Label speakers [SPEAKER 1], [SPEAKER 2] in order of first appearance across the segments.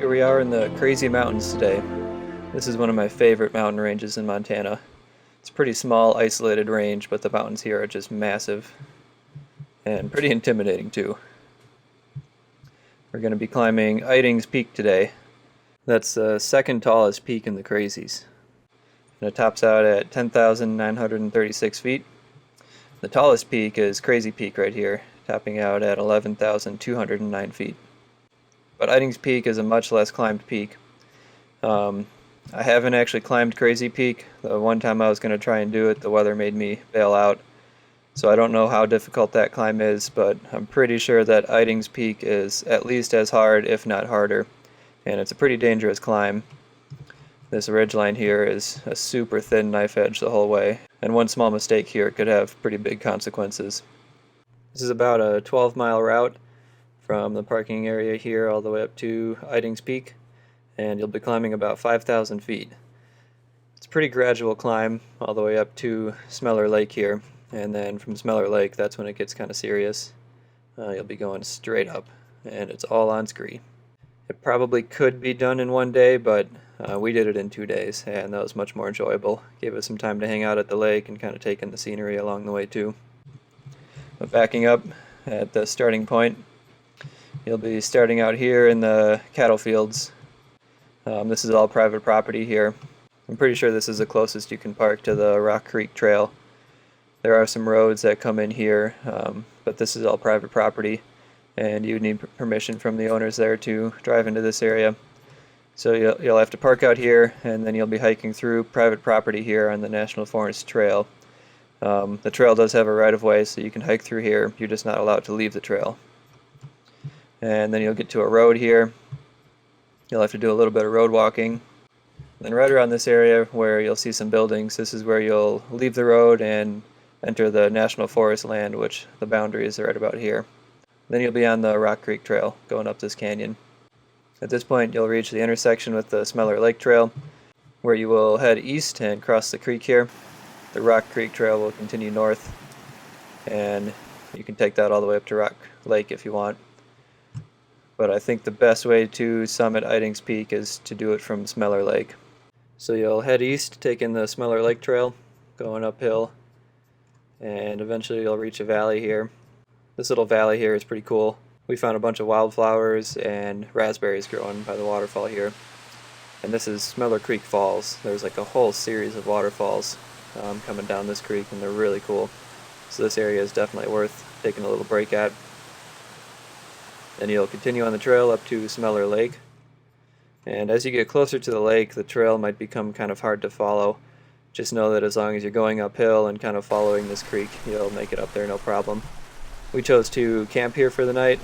[SPEAKER 1] Here we are in the Crazy Mountains today. This is one of my favorite mountain ranges in Montana. It's a pretty small, isolated range, but the mountains here are just massive and pretty intimidating too. We're going to be climbing Iddings Peak today. That's the second tallest peak in the Crazies. And it tops out at 10,936 feet. The tallest peak is Crazy Peak right here, topping out at 11,209 feet. But Iddings Peak is a much less climbed peak. I haven't actually climbed Crazy Peak. The one time I was going to try and do it, the weather made me bail out. So I don't know how difficult that climb is, but I'm pretty sure that Iddings Peak is at least as hard, if not harder. And it's a pretty dangerous climb. This ridgeline here is a super thin knife edge the whole way, and one small mistake here could have pretty big consequences. This is about a 12-mile route from the parking area here all the way up to Iddings Peak, and you'll be climbing about 5,000 feet. It's a pretty gradual climb all the way up to Smeller Lake here, and then from Smeller Lake that's when it gets kind of serious. You'll be going straight up, and it's all on scree. It probably could be done in one day, but we did it in 2 days, and that was much more enjoyable. Gave us some time to hang out at the lake and kind of take in the scenery along the way too. But backing up at the starting point, you'll be starting out here in the cattle fields. This is all private property here. I'm pretty sure this is the closest you can park to the Rock Creek Trail. There are some roads that come in here, but this is all private property, and you need permission from the owners there to drive into this area. So you'll have to park out here, and then you'll be hiking through private property here on the National Forest Trail. The trail does have a right-of-way, so you can hike through here. You're just not allowed to leave the trail. And then you'll get to a road here. You'll have to do a little bit of road walking. Then right around this area where you'll see some buildings, this is where you'll leave the road and enter the National Forest land, which the boundaries are right about here. Then you'll be on the Rock Creek Trail going up this canyon. At this point you'll reach the intersection with the Smeller Lake Trail, where you will head east and cross the creek here. The Rock Creek Trail will continue north, and you can take that all the way up to Rock Lake if you want. But I think the best way to summit Iddings Peak is to do it from Smeller Lake. So you'll head east, taking the Smeller Lake Trail, going uphill, and eventually you'll reach a valley here. This little valley here is pretty cool. We found a bunch of wildflowers and raspberries growing by the waterfall here. And this is Smeller Creek Falls. There's like a whole series of waterfalls coming down this creek, and they're really cool. So this area is definitely worth taking a little break at. Then you'll continue on the trail up to Smeller Lake. And as you get closer to the lake, the trail might become kind of hard to follow. Just know that as long as you're going uphill and kind of following this creek, you'll make it up there no problem. We chose to camp here for the night.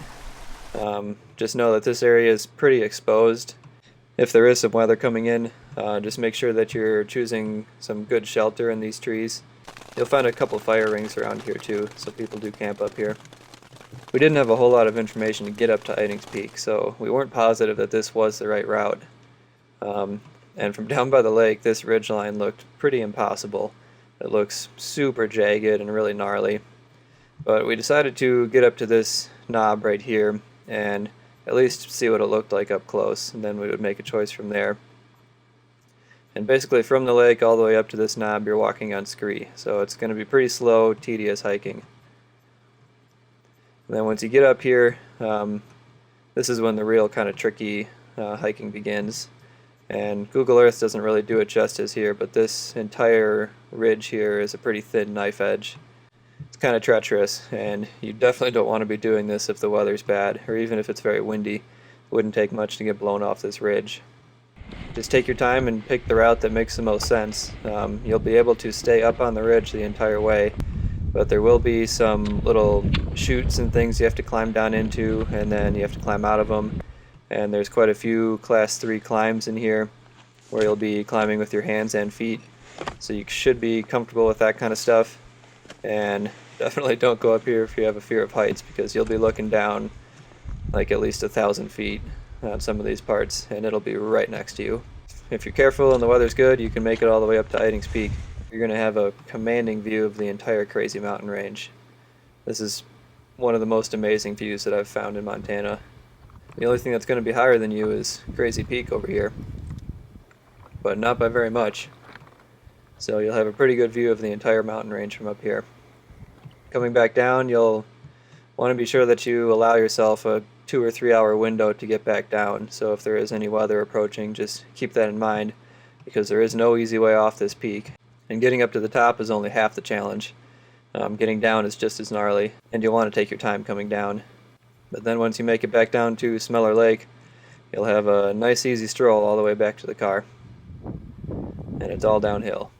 [SPEAKER 1] Just know that this area is pretty exposed. If there is some weather coming in, just make sure that you're choosing some good shelter in these trees. You'll find a couple fire rings around here too, so people do camp up here. We didn't have a whole lot of information to get up to Iddings Peak, so we weren't positive that this was the right route. And from down by the lake, this ridgeline looked pretty impossible. It looks super jagged and really gnarly. But we decided to get up to this knob right here and at least see what it looked like up close, and then we would make a choice from there. And basically from the lake all the way up to this knob you're walking on scree, so it's going to be pretty slow, tedious hiking. And then once you get up here, this is when the real kind of tricky hiking begins. And Google Earth doesn't really do it justice here, but this entire ridge here is a pretty thin knife edge. It's kind of treacherous, and you definitely don't want to be doing this if the weather's bad, or even if it's very windy. It wouldn't take much to get blown off this ridge. Just take your time and pick the route that makes the most sense. You'll be able to stay up on the ridge the entire way, but there will be some little chutes and things you have to climb down into, and then you have to climb out of them. And there's quite a few class 3 climbs in here where you'll be climbing with your hands and feet, so you should be comfortable with that kind of stuff. And definitely don't go up here if you have a fear of heights, because you'll be looking down like at least 1,000 feet on some of these parts, and it'll be right next to you. If you're careful and the weather's good, you can make it all the way up to Iddings Peak. You're going to have a commanding view of the entire Crazy Mountain range. This is one of the most amazing views that I've found in Montana. The only thing that's going to be higher than you is Crazy Peak over here, but not by very much. So you'll have a pretty good view of the entire mountain range from up here. Coming back down, you'll want to be sure that you allow yourself a 2 or 3 hour window to get back down. So if there is any weather approaching, just keep that in mind, because there is no easy way off this peak. And getting up to the top is only half the challenge. Getting down is just as gnarly, and you'll want to take your time coming down. But then once you make it back down to Smeller Lake, you'll have a nice easy stroll all the way back to the car. And it's all downhill.